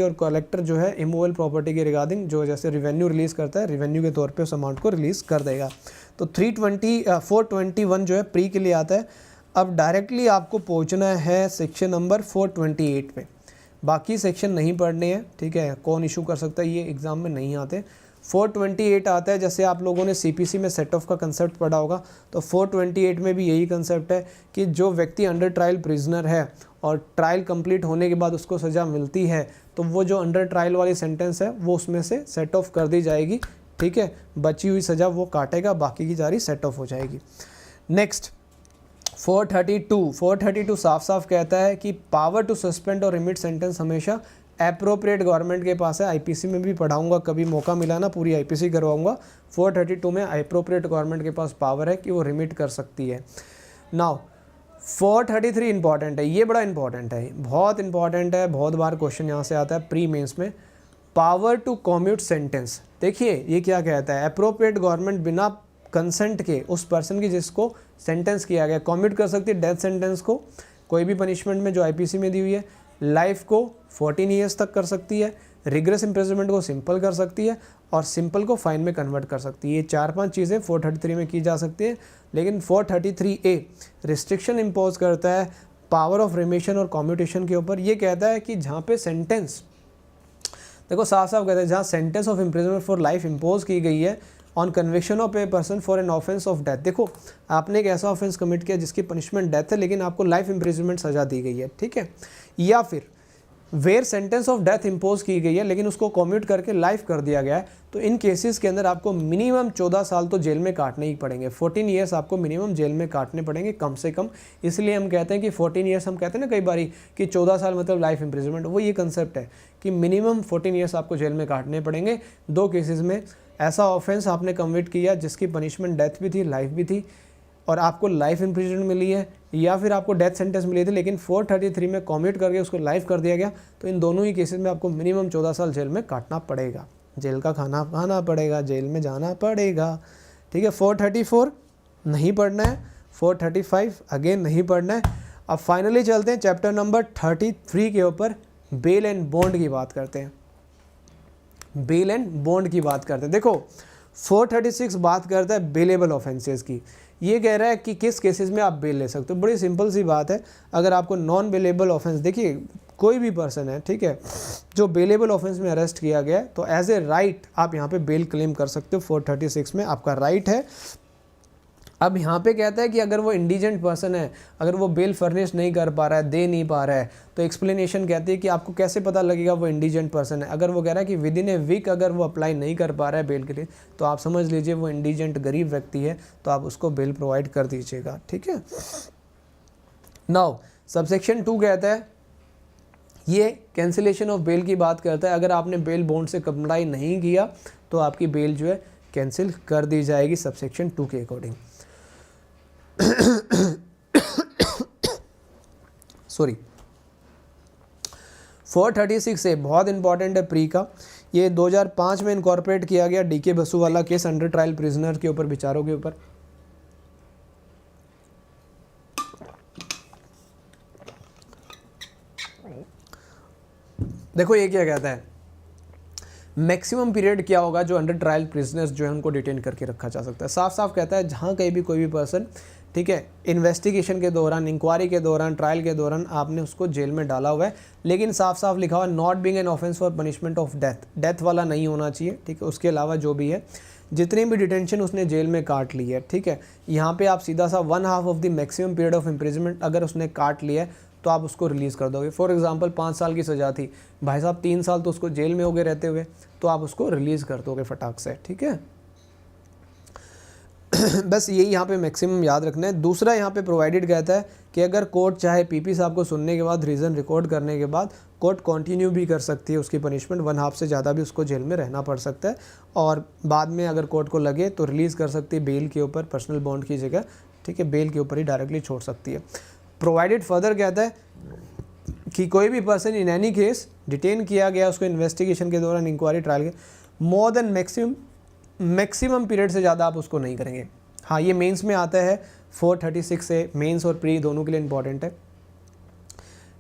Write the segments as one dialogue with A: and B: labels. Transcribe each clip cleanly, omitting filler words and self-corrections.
A: और कलेक्टर जो है इमूवेबल प्रॉपर्टी के रिगार्डिंग जो जैसे रिवेन्यू रिलीज़ करता है, रिवेन्यू के तौर पे उस अमाउंट को रिलीज़ कर देगा। तो 421 जो है प्री के लिए आता है। अब डायरेक्टली आपको पहुंचना है सेक्शन नंबर 428 पे, बाकी सेक्शन नहीं पढ़ने हैं, ठीक है। कौन इशू कर सकता है, ये एग्ज़ाम में नहीं आते। 428 आता है, जैसे आप लोगों ने सीपीसी में सेट ऑफ का कंसेप्ट पढ़ा होगा, तो 428 में भी यही कंसेप्ट है कि जो व्यक्ति अंडर ट्रायल प्रिजनर है और ट्रायल कंप्लीट होने के बाद उसको सज़ा मिलती है, तो वो जो अंडर ट्रायल वाली सेंटेंस है वो उसमें से सेट ऑफ कर दी जाएगी, ठीक है। बची हुई सज़ा वो काटेगा, बाकी की जारी सेट ऑफ हो जाएगी। नेक्स्ट 432 साफ साफ कहता है कि पावर टू सस्पेंड और रिमिट सेंटेंस हमेशा एप्रोप्रिएट गवर्नमेंट के पास है। आईपीसी में भी पढ़ाऊंगा, कभी मौका मिला ना पूरी आईपीसी करवाऊंगा। 432 में एप्रोप्रिएट गवर्नमेंट के पास पावर है कि वो रिमिट कर सकती है। नाउ 433 इंपॉर्टेंट है, ये बड़ा इंपॉर्टेंट है, बहुत इंपॉर्टेंट है, बहुत बार क्वेश्चन यहाँ से आता है प्री मेंस में। पावर टू कॉम्यूट सेंटेंस, देखिए ये क्या कहता है, एप्रोप्रिएट गवर्नमेंट बिना कंसेंट के उस पर्सन की जिसको सेंटेंस किया गया कॉम्यूट कर सकती है डेथ सेंटेंस को कोई भी पनिशमेंट में जो आईपीसी में दी हुई है, लाइफ को 14 ईयर्स तक कर सकती है, रिग्रेस इम्प्रिजनमेंट को सिंपल कर सकती है और सिंपल को फाइन में कन्वर्ट कर सकती है। ये 4-5 चीज़ें 433 में की जा सकती है। लेकिन 433A रिस्ट्रिक्शन इम्पोज करता है पावर ऑफ रिमिशन और कॉम्यूटेशन के ऊपर। ये कहता है कि जहाँ पे सेंटेंस, देखो साफ साफ कहते हैं, जहाँ sentence of imprisonment for life impose की गई है on conviction of a person for an offence of death. देखो आपने एक ऐसा ऑफेंस कमिट किया जिसकी पनिशमेंट डेथ है, लेकिन आपको लाइफ इम्प्रिजनमेंट सजा दी गई है, ठीक है। या फिर where sentence of death impose की गई है लेकिन उसको कम्यूट करके लाइफ कर दिया गया है, तो इन केसेस के अंदर आपको मिनिमम 14 साल तो जेल में काटने ही पड़ेंगे। 14 ईयर्स आपको मिनिमम जेल में काटने पड़ेंगे कम से कम। इसलिए हम कहते हैं कि 14 ईयर्स, हम कहते हैं ना कई बारी कि 14 साल मतलब लाइफ इम्प्रिजनमेंट, वो ये कंसेप्ट है कि मिनिमम 14 ईयर्स आपको जेल में काटने पड़ेंगे। 2 केसेस में ऐसा ऑफेंस आपने कमिट किया जिसकी पनिशमेंट डेथ भी थी, लाइफ भी थी, और आपको लाइफ इम्प्रिजनमेंट मिली है, या फिर आपको डेथ सेंटेंस मिली थी लेकिन 433 में कॉम्यूट करके उसको लाइफ कर दिया गया, तो इन दोनों ही केसेस में आपको मिनिमम 14 साल जेल में काटना पड़ेगा, जेल का खाना खाना पड़ेगा, जेल में जाना पड़ेगा, ठीक है। 434 नहीं पढ़ना है, 435 अगेन नहीं पढ़ना है। अब फाइनली चलते हैं चैप्टर नंबर 33 के ऊपर, बेल एंड बॉन्ड की बात करते हैं। बेल एंड बॉन्ड की बात करते हैं। देखो 436 बात करता है बेलेबल ऑफेंसेस की। ये कह रहा है कि किस केसेस में आप बेल ले सकते हो। बड़ी सिंपल सी बात है, अगर आपको नॉन बेलेबल ऑफेंस, देखिए कोई भी पर्सन है, ठीक है, जो बेलेबल ऑफेंस में अरेस्ट किया गया है, तो एज ए राइट आप यहाँ पे बेल क्लेम कर सकते हो। 436 में आपका राइट है। अब यहाँ पे कहता है कि अगर वो इंडिजेंट पर्सन है, अगर वो बेल फर्निश नहीं कर पा रहा है, दे नहीं पा रहा है, तो एक्सप्लेनेशन कहती है कि आपको कैसे पता लगेगा वो इंडिजेंट पर्सन है। अगर वो कह रहा है कि विद इन ए वीक अगर वो अप्लाई नहीं कर पा रहा है बेल के लिए, तो आप समझ लीजिए वो इंडिजेंट गरीब व्यक्ति है, तो आप उसको बेल प्रोवाइड कर दीजिएगा, ठीक है। नाउ सबसेक्शन 2 कहता है, ये कैंसिलेशन ऑफ बेल की बात करता है। अगर आपने बेल बॉन्ड से कंप्लाई नहीं किया तो आपकी बेल जो है कैंसिल कर दी जाएगी सबसेक्शन 2 के अकॉर्डिंग। सॉरी 436 से बहुत इंपॉर्टेंट है प्री का। ये 2005 में इनकॉर्पोरेट किया गया डीके बसु वाला केस अंडर ट्रायल प्रिजनर के ऊपर, विचारों के ऊपर। देखो ये क्या कहता है, मैक्सिमम पीरियड क्या होगा जो अंडर ट्रायल प्रिजनर्स जो है उनको डिटेन करके रखा जा सकता है। साफ साफ कहता है जहाँ कहीं भी कोई भी पर्सन, ठीक है, इन्वेस्टिगेशन के दौरान, इंक्वायरी के दौरान, ट्रायल के दौरान आपने उसको जेल में डाला हुआ है, लेकिन साफ साफ लिखा हुआ not being an offence for punishment of death, death वाला नहीं होना चाहिए, ठीक है। उसके अलावा जो भी है, जितनी भी डिटेंशन उसने जेल में काट ली है, ठीक है, यहाँ पे आप सीधा सा 1/2 of the maximum period of imprisonment अगर उसने काट लिया है तो आप उसको रिलीज़ कर दोगे। फॉर एग्जांपल 5 साल की सज़ा थी, भाई साहब 3 साल तो उसको जेल में हो गए रहते हुए, तो आप उसको रिलीज़ कर दोगे फटाक से, ठीक है। बस यही यहाँ पे मैक्सिमम याद रखना है। दूसरा यहाँ पे प्रोवाइडेड कहता है कि अगर कोर्ट चाहे पीपी साहब को सुनने के बाद, रीज़न रिकॉर्ड करने के बाद, कोर्ट कंटिन्यू भी कर सकती है उसकी पनिशमेंट, 1/2 से ज़्यादा भी उसको जेल में रहना पड़ सकता है, और बाद में अगर कोर्ट को लगे तो रिलीज़ कर सकती है बेल के ऊपर, पर्सनल बॉन्ड की जगह, ठीक है, बेल के ऊपर ही डायरेक्टली छोड़ सकती है। प्रोवाइडेड फर्दर कहता है कि कोई भी person in any case detain किया गया उसको इन्वेस्टिगेशन के दौरान, इंक्वायरी, ट्रायल के मोर देन मैक्सिमम पीरियड से ज़्यादा आप उसको नहीं करेंगे। हाँ, ये मेंस में आता है 436 से, मेंस और प्री दोनों के लिए इंपॉर्टेंट है।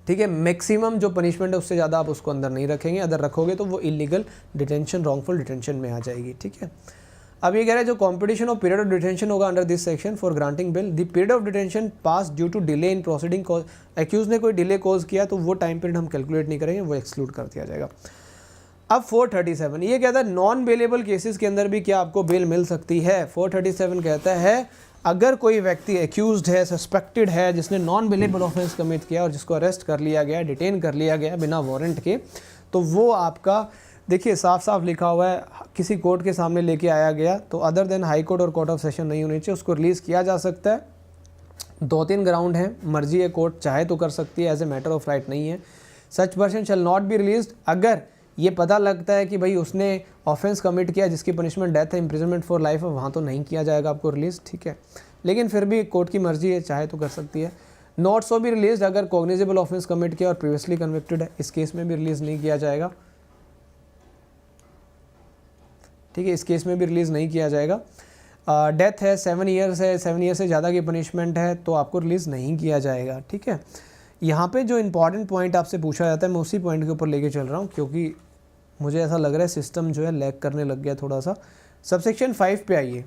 A: ठीक है। मैक्सिमम जो पनिशमेंट है उससे ज़्यादा आप उसको अंदर नहीं रखेंगे, अगर रखोगे तो वो इलीगल डिटेंशन, रॉन्गफुल डिटेंशन में आ जाएगी। ठीक है। अब ये कह रहा है जो competition of period of detention होगा under this section for granting bail, the period of detention pass due to delay in proceeding cause, accused ने कोई डिले कॉज किया तो वो टाइम पीरियड हम कैलकुलेट नहीं करेंगे, वो एक्सक्लूड कर दिया जाएगा। अब 437 ये कहता है नॉन बेलेबल केसेस के अंदर भी क्या आपको बेल मिल सकती है। 437 कहता है अगर कोई व्यक्ति एक्यूज्ड है, सस्पेक्टेड है, जिसने नॉन बेलेबल ऑफेंस कमिट किया और जिसको अरेस्ट कर लिया गया, डिटेन कर लिया गया बिना वारंट के, तो वो आपका देखिए साफ साफ लिखा हुआ है किसी कोर्ट के सामने लेके आया गया तो अदर देन हाई कोर्ट और कोर्ट ऑफ सेशन नहीं होनी चाहिए, उसको रिलीज़ किया जा सकता है। 2-3 ग्राउंड हैं, मर्जी है, कोर्ट चाहे तो कर सकती है, as a matter of right नहीं है। Such person shall not be released, अगर ये पता लगता है कि भाई उसने ऑफेंस कमिट किया जिसकी पनिशमेंट डेथ है, इम्प्रिजनमेंट फॉर लाइफ है, वहाँ तो नहीं किया जाएगा आपको रिलीज़। ठीक है, लेकिन फिर भी कोर्ट की मर्जी है, चाहे तो कर सकती है। नॉट सो बी रिलीज अगर कॉग्निजेबल ऑफेंस कमिट किया और प्रीवियसली कन्विक्टेड है, इस केस में भी रिलीज़ नहीं किया जाएगा। ठीक है, इस केस में भी रिलीज़ नहीं किया जाएगा। डेथ है, 7 ईयर्स है, 7 ईयर से ज़्यादा की पनिशमेंट है तो आपको रिलीज़ नहीं किया जाएगा। ठीक है, यहाँ पे जो इंपॉर्टेंट पॉइंट आपसे पूछा जाता है मैं उसी पॉइंट के ऊपर लेके चल रहा हूँ क्योंकि मुझे ऐसा लग रहा है सिस्टम जो है लैग करने लग गया थोड़ा सा। सबसेक्शन 5 पे आइए।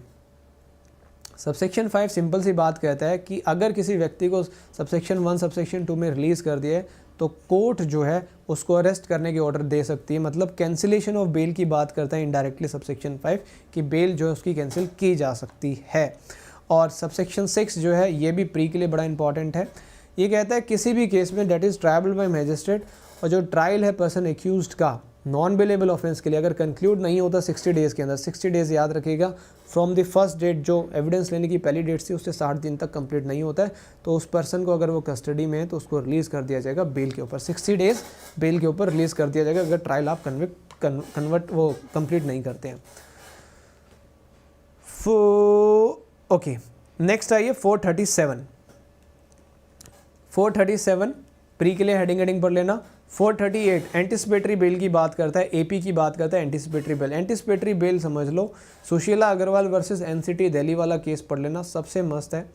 A: सबसेक्शन 5 सिंपल सी बात कहता है कि अगर किसी व्यक्ति को सबसेक्शन 1 सबसेक्शन 2 में रिलीज़ कर दिया तो कोर्ट जो है उसको अरेस्ट करने की ऑर्डर दे सकती है, मतलब कैंसिलेशन ऑफ बेल की बात करता है इनडायरेक्टली सबसेक्शन 5 कि बेल जो है उसकी कैंसिल की जा सकती है। और सबसेक्शन 6 जो है ये भी प्री के लिए बड़ा इंपॉर्टेंट है। ये कहता है किसी भी केस में that is tribal bye magistrate और जो ट्रायल है पर्सन एक्यूज्ड का नॉन बेलेबल ऑफेंस के लिए अगर कंक्लूड नहीं होता 60 डेज़ के अंदर, 60 डेज़ याद रखिएगा फ्रॉम द फर्स्ट डेट, जो एविडेंस लेने की पहली डेट थी उससे 60 दिन तक कंप्लीट नहीं होता है तो उस पर्सन को अगर वो कस्टडी में है तो उसको रिलीज़ कर दिया जाएगा बेल के ऊपर, 60 डेज़ बेल के ऊपर रिलीज़ कर दिया जाएगा अगर ट्रायल आप कन्वर्ट वो कंप्लीट नहीं करते हैं। ओके, नेक्स्ट आइए 437 प्री के लिए हेडिंग पढ़ लेना। 438 एंटिसिपेटरी बेल की बात करता है, एपी की बात करता है एंटिसिपेटरी बेल। एंटिसिपेटरी बेल समझ लो, सुशीला अग्रवाल वर्सेस एनसीटी दिल्ली वाला केस पढ़ लेना, सबसे मस्त है।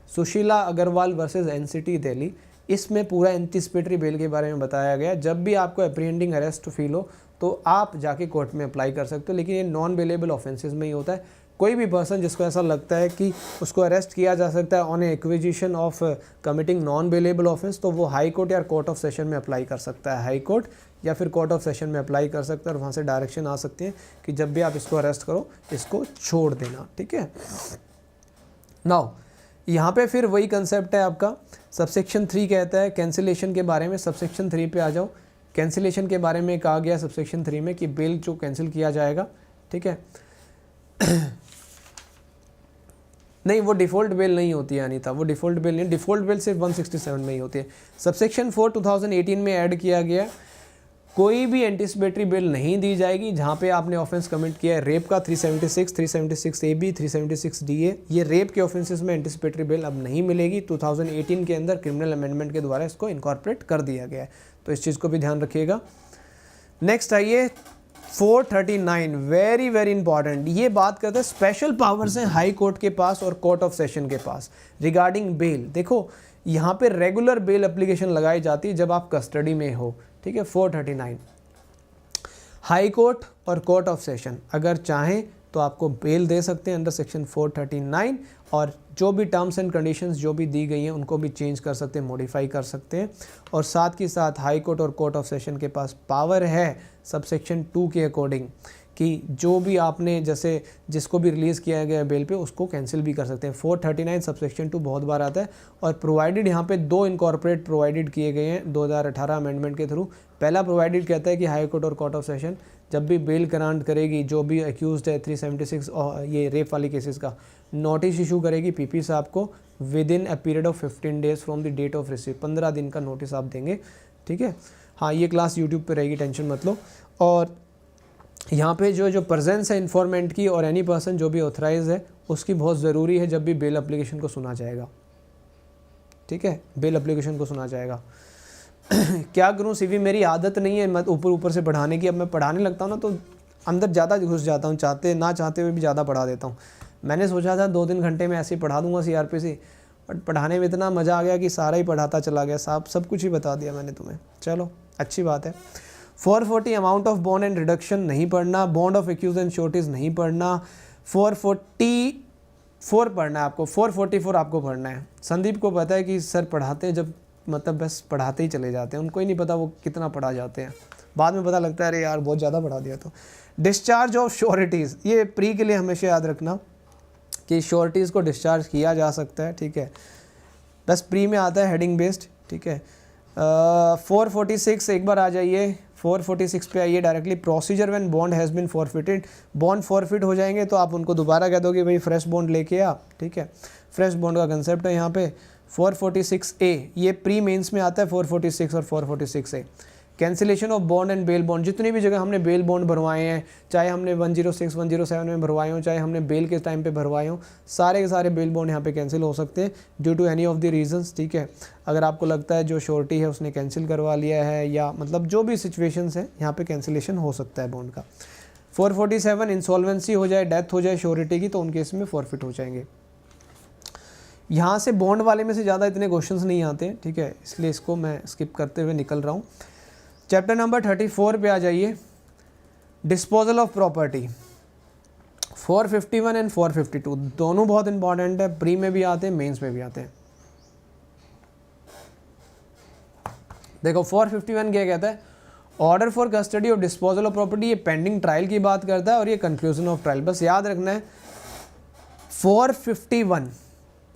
A: सुशीला अग्रवाल वर्सेस एनसीटी दिल्ली, इसमें पूरा एंटिसिपेटरी बेल के बारे में बताया गया। जब भी आपको एप्रीहेंडिंग अरेस्ट फील हो तो आप जाके कोर्ट में अप्लाई कर सकते हो, लेकिन ये नॉन बेलेबल ऑफेंसेस में ही होता है। कोई भी पर्सन जिसको ऐसा लगता है कि उसको अरेस्ट किया जा सकता है on acquisition of committing non bailable offence तो वो हाई कोर्ट या कोर्ट ऑफ सेशन में अप्लाई कर सकता है। हाई कोर्ट या फिर कोर्ट ऑफ सेशन में अप्लाई कर सकता है और वहाँ से डायरेक्शन आ सकती है कि जब भी आप इसको अरेस्ट करो इसको छोड़ देना। ठीक है, नाउ यहाँ पे फिर वही कंसेप्ट है आपका। सबसेक्शन 3 कहता है कैंसिलेशन के बारे में, सबसेक्शन 3 पे आ जाओ। कैंसिलेशन के बारे में कहा गया सबसेक्शन 3 में कि बेल जो कैंसिल किया जाएगा, ठीक है नहीं वो डिफ़ॉल्ट बेल नहीं होती है अनीता, वो डिफ़ॉल्ट बेल नहीं, डिफ़ॉल्ट बेल सिर्फ 167 में ही होती है। सबसेक्शन 4 2018 में ऐड किया गया, कोई भी एंटिसिपेटरी बेल नहीं दी जाएगी जहाँ पे आपने ऑफेंस कमिट किया है। रेप का 376, 376 AB, 376 DA, ये रेप के ऑफेंसेस में एंटिसिपेटरी बेल अब नहीं मिलेगी। 2018 के अंदर क्रिमिनल अमेंडमेंट के द्वारा इसको इनकॉर्पोरेट कर दिया गया है, तो इस चीज़ को भी ध्यान रखिएगा। नेक्स्ट आइए 439, वेरी वेरी इंपॉर्टेंट। ये बात करते हैं स्पेशल पावर्स हैं हाई कोर्ट के पास और कोर्ट ऑफ सेशन के पास रिगार्डिंग बेल। देखो यहाँ पे रेगुलर बेल एप्लीकेशन लगाई जाती है जब आप कस्टडी में हो। ठीक है, 439 हाई कोर्ट और कोर्ट ऑफ सेशन अगर चाहें तो आपको बेल दे सकते हैं अंडर सेक्शन 439 और जो भी टर्म्स एंड कंडीशंस जो भी दी गई हैं उनको भी चेंज कर सकते हैं, मॉडिफाई कर सकते हैं। और साथ ही साथ हाई कोर्ट और कोर्ट ऑफ सेशन के पास पावर है सबसेक्शन 2 के अकॉर्डिंग कि जो भी आपने जैसे जिसको भी रिलीज़ किया गया बेल पे उसको कैंसिल भी कर सकते हैं। 439 सबसेक्शन 2 बहुत बार आता है और प्रोवाइडेड यहाँ पे 2 इनकॉर्पोरेट प्रोवाइडेड किए गए हैं 2018 अमेंडमेंट के थ्रू। पहला प्रोवाइडेड कहता है कि हाई कोर्ट और कोर्ट ऑफ सेशन जब भी बेल ग्रांट करेगी जो भी एक्यूज्ड है 376 और ये रेप वाली केसेस का, नोटिस इशू करेगी पीपी साहब को within a period of 15 days from the date of receive. 15 दिन का नोटिस आप देंगे। ठीक है, हाँ ये क्लास यूट्यूब पे रहेगी, टेंशन मत लो। और यहाँ पे जो प्रेजेंस है इन्फॉर्मेंट की और एनी पर्सन जो भी ऑथराइज है उसकी बहुत ज़रूरी है जब भी बेल एप्लीकेशन को सुना जाएगा। ठीक है, बेल एप्लीकेशन को सुना जाएगा। क्या करूँ सीवी, मेरी आदत नहीं है मत ऊपर से पढ़ाने की। अब मैं पढ़ाने लगता हूँ ना तो अंदर ज़्यादा घुस जाता हूँ, चाहते ना चाहते हुए भी ज़्यादा पढ़ा देता हूँ। मैंने सोचा था 2-3 घंटे में ऐसे ही पढ़ा दूंगा CRPC, बट पढ़ाने में इतना मज़ा आ गया कि सारा ही पढ़ाता चला गया, साहब सब कुछ ही बता दिया मैंने तुम्हें। चलो अच्छी बात है। 440 amount of bond and reduction नहीं पढ़ना, bond of accused and sureties नहीं पढ़ना, 444 पढ़ना है आपको, 444 आपको पढ़ना है। संदीप को पता है कि सर पढ़ाते हैं जब मतलब बस पढ़ाते ही चले जाते हैं, उनको ही नहीं पता वो कितना पढ़ा जाते हैं, बाद में पता लगता है अरे यार बहुत ज़्यादा पढ़ा दिया। तो डिस्चार्ज ऑफ श्योरिटीज़, ये प्री के लिए हमेशा याद रखना कि श्योरिटीज़ को डिस्चार्ज किया जा सकता है, ठीक है, बस प्री में आता है हेडिंग बेस्ड, ठीक है। 446 एक बार आ जाइए, 446 पे आइए directly. Procedure when bond has been forfeited, bond forfeit हो जाएंगे तो आप उनको दोबारा कह दोगे भाई फ्रेश बॉन्ड लेके आ, ठीक है, फ्रेश बॉन्ड का कंसेप्ट है यहाँ पे। 446A ये प्री मेंस में आता है, 446 और 446A। Cancellation of bond and bail bond, जितनी भी जगह हमने बेल बॉन्ड भरवाए हैं, चाहे हमने 106 107 में भरवाए हों, चाहे हमने बेल के टाइम पे भरवाए हों, सारे के सारे बेल बॉन्ड यहाँ पे कैंसिल हो सकते हैं due to any of the reasons, ठीक है। अगर आपको लगता है जो श्योरिटी है उसने कैंसिल करवा लिया है या मतलब जो भी सिचुएशंस है यहाँ पे कैंसिलेशन हो सकता है बॉन्ड का। 447 इंसॉल्वेंसी हो जाए, डेथ हो जाए श्योरिटी की, तो उन केस में फॉरफिट हो जाएंगे। यहाँ से बॉन्ड वाले में से ज़्यादा इतने क्वेश्चंस नहीं आते हैं, ठीक है, इसलिए इसको मैं स्किप करते हुए निकल रहा हूँ। चैप्टर नंबर 34 पे आ जाइए, डिस्पोजल ऑफ प्रॉपर्टी। 451 एंड 452 दोनों बहुत इंपॉर्टेंट है, प्री में भी आते हैं, मेंस में भी आते हैं। देखो 451 क्या कहता है, ऑर्डर फॉर कस्टडी और डिस्पोजल ऑफ प्रॉपर्टी, ये पेंडिंग ट्रायल की बात करता है और ये कंक्लूजन ऑफ ट्रायल, बस याद रखना है। 451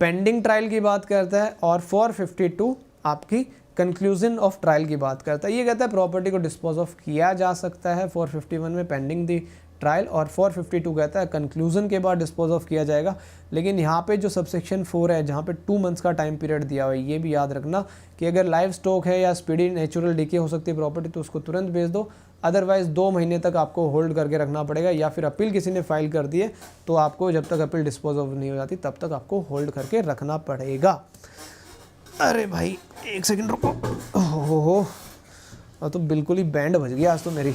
A: पेंडिंग ट्रायल की बात करता है और 452 आपकी कंक्लूजन ऑफ ट्रायल की बात करता है। ये कहता है प्रॉपर्टी को डिस्पोज ऑफ किया जा सकता है 451 में पेंडिंग दी ट्रायल, और 452 कहता है कंक्लूजन के बाद डिस्पोज ऑफ किया जाएगा। लेकिन यहाँ पे जो सबसेक्शन 4 है जहाँ पे 2 मंथ्स का टाइम पीरियड दिया हुआ है, ये भी याद रखना कि अगर लाइव स्टॉक है या स्पीडी नेचुरल डिके हो सकती है प्रॉपर्टी तो उसको तुरंत बेच दो, अदरवाइज 2 महीने तक आपको होल्ड करके रखना पड़ेगा, या फिर अपील किसी ने फाइल कर दी है तो आपको जब तक अपील डिस्पोज ऑफ नहीं हो जाती तब तक आपको होल्ड करके रखना पड़ेगा। अरे भाई एक सेकंड रुको, हो तो बिल्कुल ही बैंड बज गया आज तो मेरी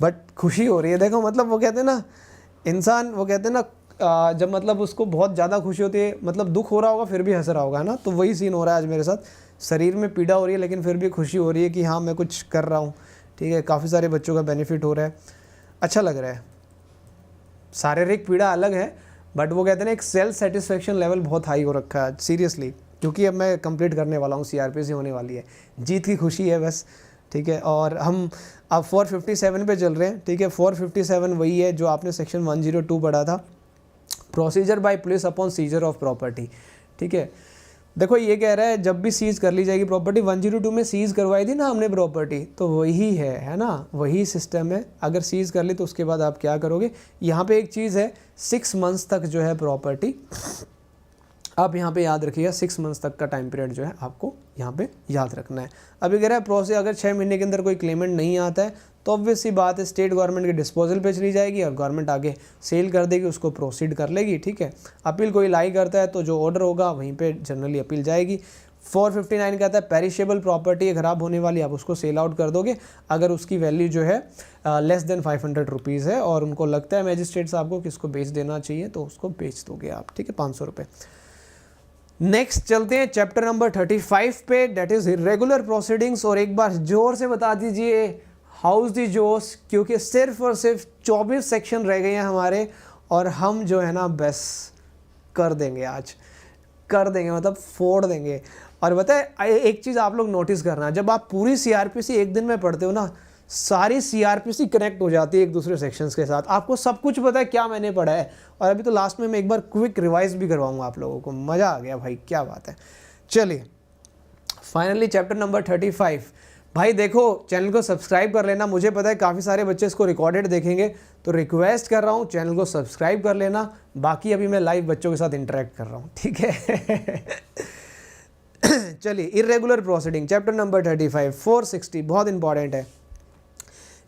A: बट खुशी हो रही है। देखो मतलब वो कहते हैं ना इंसान, वो कहते हैं ना जब मतलब उसको बहुत ज़्यादा खुशी होती है, मतलब दुख हो रहा होगा फिर भी हंस रहा होगा, है ना, तो वही सीन हो रहा है आज मेरे साथ। शरीर में पीड़ा हो रही है लेकिन फिर भी खुशी हो रही है कि हाँ मैं कुछ कर रहा हूँ, ठीक है, काफ़ी सारे बच्चों का बेनिफिट हो रहा है, अच्छा लग रहा है। शारीरिक पीड़ा अलग है बट वो कहते हैं ना एक सेल्फ सेटिस्फेक्शन लेवल बहुत हाई हो रखा है सीरियसली, क्योंकि अब मैं कंप्लीट करने वाला हूँ, CRPC होने वाली है, जीत की खुशी है बस, ठीक है। और हम अब 457 पे चल रहे हैं, ठीक है। 457 वही है जो आपने सेक्शन 102 पढ़ा था, procedure bye police upon scissor of property, ठीक है। देखो ये कह रहा है जब भी सीज कर ली जाएगी प्रॉपर्टी, 102 में सीज करवाई थी ना हमने प्रॉपर्टी, तो वही है ना, वही सिस्टम है। अगर सीज कर ली तो उसके बाद आप क्या करोगे, यहाँ पे एक चीज़ है 6 मंथ्स तक जो है प्रॉपर्टी, आप यहाँ पे याद रखिएगा 6 मंथ्स तक का टाइम पीरियड जो है आपको यहाँ पे याद रखना है। अभी कह रहा है प्रोसेस अगर 6 महीने के अंदर कोई क्लेमेंट नहीं आता है तो ऑब्वियस सी बात है स्टेट गवर्नमेंट के डिस्पोजल पे चली जाएगी और गवर्नमेंट आगे सेल कर देगी, उसको प्रोसीड कर लेगी, ठीक है। अपील कोई लाई करता है तो जो ऑर्डर होगा वहीं पे जनरली अपील जाएगी। 459 कहता है पेरिशेबल प्रॉपर्टी है ख़राब होने वाली, आप उसको सेल आउट कर दोगे अगर उसकी वैल्यू जो है लेस देन 500 रुपीज़ है और उनको लगता है मैजिस्ट्रेट साहब को कि इसको बेच देना चाहिए तो उसको बेच दोगे आप, ठीक है, 500 रुपये। नेक्स्ट चलते हैं चैप्टर नंबर 35 पे, डेट इज़ इरेगुलर प्रोसीडिंग्स। और एक बार जोर से बता दीजिए हाउस दी जोश, क्योंकि सिर्फ और सिर्फ 24 सेक्शन रह गए हैं हमारे और हम जो है ना बस कर देंगे, आज कर देंगे, मतलब फोड़ देंगे। और बताए एक चीज़ आप लोग नोटिस करना, जब आप पूरी CRPC एक दिन में पढ़ते हो ना, सारी CRPC कनेक्ट हो जाती है एक दूसरे सेक्शंस के साथ, आपको सब कुछ पता है क्या मैंने पढ़ा है। और अभी तो लास्ट में मैं एक बार क्विक रिवाइज भी करवाऊंगा आप लोगों को, मज़ा आ गया भाई, क्या बात है। चलिए फाइनली चैप्टर नंबर 35। भाई देखो चैनल को सब्सक्राइब कर लेना, मुझे पता है काफ़ी सारे बच्चे इसको रिकॉर्डेड देखेंगे तो रिक्वेस्ट कर रहा हूँ चैनल को सब्सक्राइब कर लेना। बाकी अभी मैं लाइव बच्चों के साथ इंटरेक्ट कर रहा हूँ, ठीक है चलिए इरेगुलर प्रोसीडिंग चैप्टर नंबर 35 460 बहुत इंपॉर्टेंट है।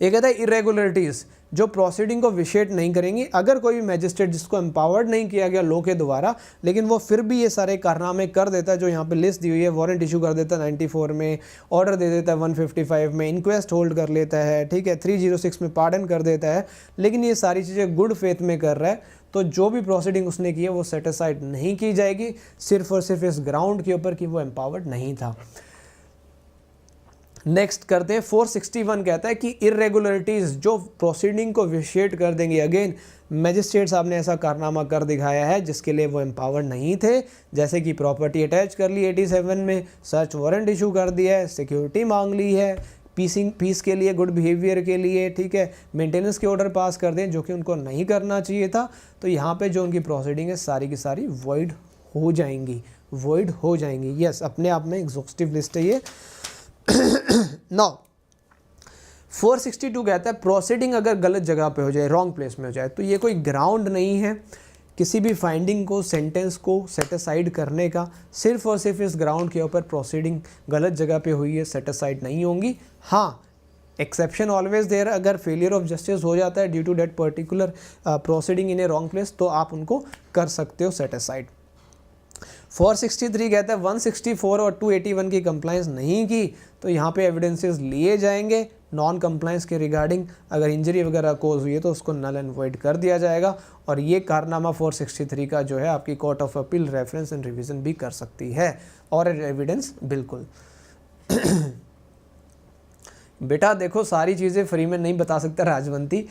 A: ये कहता है इरेगुलरिटीज़ जो प्रोसीडिंग को विशेट नहीं करेंगी। अगर कोई भी मैजिस्ट्रेट जिसको एम्पावर्ड नहीं किया गया लॉ के द्वारा, लेकिन वो फिर भी ये सारे कारनामे कर देता है जो यहाँ पे लिस्ट दी हुई है, वारंट इशू कर देता है 94 में, ऑर्डर दे देता है 155 में, इंक्वेस्ट होल्ड कर लेता है, ठीक है, 306 में पार्डन कर देता है, लेकिन ये सारी चीज़ें गुड फेथ में कर रहा है, तो जो भी प्रोसीडिंग उसने की है वो सेटिसाइड नहीं की जाएगी, सिर्फ और सिर्फ इस ग्राउंड के ऊपर कि वो एम्पावर्ड नहीं था। नेक्स्ट करते हैं 461 कहता है कि इरेगुलरिटीज़ जो प्रोसीडिंग को विशेट कर देंगे। अगेन मैजिस्ट्रेट साहब ने ऐसा कारनामा कर दिखाया है जिसके लिए वो एम्पावर्ड नहीं थे, जैसे कि प्रॉपर्टी अटैच कर ली 87 में, सर्च वारंट इशू कर दिया है, सिक्योरिटी मांग ली है, पीस के लिए, गुड बिहेवियर के लिए, ठीक है, मेंटेनेंस के ऑर्डर पास कर दें जो कि उनको नहीं करना चाहिए था, तो यहाँ पे जो उनकी प्रोसीडिंग है सारी की सारी वॉइड हो जाएंगी। यस, अपने आप में एग्जॉस्टिव लिस्ट है ये। नाउ 462 कहता है प्रोसीडिंग अगर गलत जगह पे हो जाए, रॉन्ग प्लेस में हो जाए, तो ये कोई ग्राउंड नहीं है किसी भी फाइंडिंग को, सेंटेंस को सेटिसाइड करने का। सिर्फ और सिर्फ इस ग्राउंड के ऊपर प्रोसीडिंग गलत जगह पे हुई है, सेटिसाइड नहीं होंगी। हाँ, एक्सेप्शन ऑलवेज देयर, अगर फेलियर ऑफ जस्टिस हो जाता है due to that particular proceeding in a wrong place, तो आप उनको कर सकते हो सेटिसाइड। 463 कहता है 164 और 281 की कंप्लाइंस नहीं की तो यहाँ पे एविडेंसेस लिए जाएंगे नॉन कंप्लाइंस के रिगार्डिंग। अगर इंजरी वगैरह कोज हुई है तो उसको नल एंड वॉइड कर दिया जाएगा। और ये कारनामा 463 का जो है आपकी court of appeal reference and revision भी कर सकती है और एविडेंस बिल्कुल। बेटा देखो सारी चीज़ें फ्री में नहीं बता सकता राजवंती,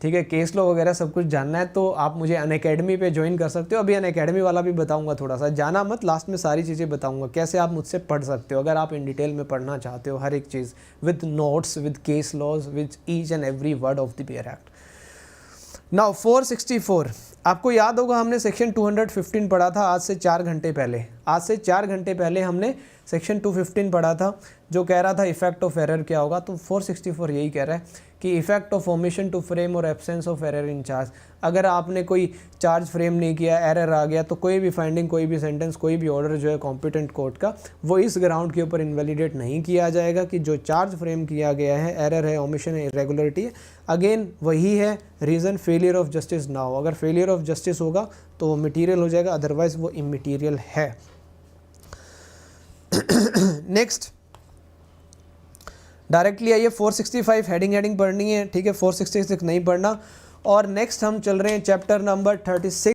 A: ठीक है, केस लॉ वगैरह सब कुछ जानना है तो आप मुझे अनअकैडमी पे ज्वाइन कर सकते हो। अभी अनअकैडमी वाला भी बताऊंगा, थोड़ा सा जाना मत, लास्ट में सारी चीज़ें बताऊंगा कैसे आप मुझसे पढ़ सकते हो अगर आप इन डिटेल में पढ़ना चाहते हो हर एक चीज़, with notes, with case laws, with each and every word of the bare act. Now 464, आपको याद होगा हमने सेक्शन 215 पढ़ा था आज से 4 घंटे पहले हमने सेक्शन 215 पढ़ा था जो कह रहा था इफेक्ट ऑफ एरर क्या होगा। तो 464 यही कह रहा है कि effect of omission to frame और absence of error in charge. अगर आपने कोई चार्ज फ्रेम नहीं किया, एरर आ गया, तो कोई भी फाइंडिंग, कोई भी सेंटेंस, कोई भी ऑर्डर जो है कॉम्पिटेंट कोर्ट का, वो इस ग्राउंड के ऊपर इनवैलिडेट नहीं किया जाएगा कि जो चार्ज फ्रेम किया गया है एरर है, ओमिशन है, इरेगुलरिटी है। अगेन वही है रीज़न, फेलियर ऑफ जस्टिस ना हो। अगर फेलियर ऑफ जस्टिस होगा तो वो मटीरियल हो जाएगा, अदरवाइज वो इमटीरियल है। नेक्स्ट डायरेक्टली आइए 465 हेडिंग पढ़नी है, ठीक है, 466 नहीं पढ़ना। और नेक्स्ट हम चल रहे हैं चैप्टर नंबर 36